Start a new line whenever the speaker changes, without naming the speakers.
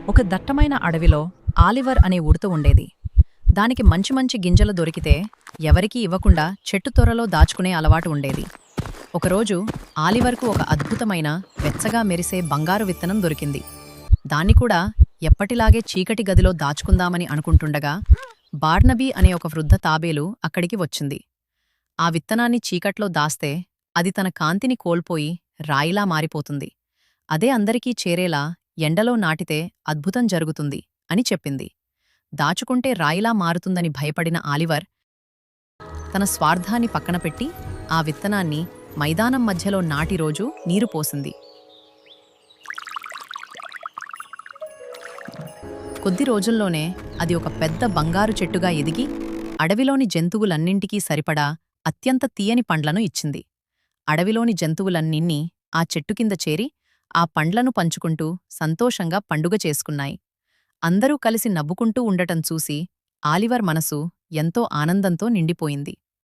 ఒక దట్టమైన అడవిలో ఆలివర్ అనే ఉడత ఉండేది. దానికి మంచి మంచి గింజలు దొరికితే ఎవరికీ ఇవ్వకుండా చెట్టు తొర్రలో దాచుకునే అలవాటు ఉండేది. ఒకరోజు ఆలివర్కు ఒక అద్భుతమైన వెచ్చగా మెరిసే బంగారు విత్తనం దొరికింది. దాన్ని కూడా ఎప్పటిలాగే చీకటి గదిలో దాచుకుందామని అనుకుంటుండగా బార్నబీ అనే ఒక వృద్ధ తాబేలు అక్కడికి వచ్చింది. ఆ విత్తనాన్ని చీకట్లో దాస్తే అది తన కాంతిని కోల్పోయి రాయిలా మారిపోతుంది. అదే అందరికీ చేరేలా ఎండలో నాటితే అద్భుతం జరుగుతుంది అని చెప్పింది. దాచుకుంటే రాయిలా మారుతుందని భయపడిన ఆలివర్ తన స్వార్థాన్ని పక్కనపెట్టి ఆ విత్తనాన్ని మైదానం మధ్యలో నాటి రోజు నీరు పోసింది. కొద్ది రోజుల్లోనే అది ఒక పెద్ద బంగారు చెట్టుగా ఎదిగి అడవిలోని జంతువులన్నింటికీ సరిపడా అత్యంత తీయని పండ్లను ఇచ్చింది. అడవిలోని జంతువులన్నిన్నీ ఆ చెట్టు కింద చేరి ఆ పండ్లను పంచుకుంటూ సంతోషంగా పండుగ చేసుకున్నాయి. అందరూ కలిసి నవ్వుకుంటూ ఉండటం చూసి ఆలివర్ మనసు ఎంతో ఆనందంతో నిండిపోయింది.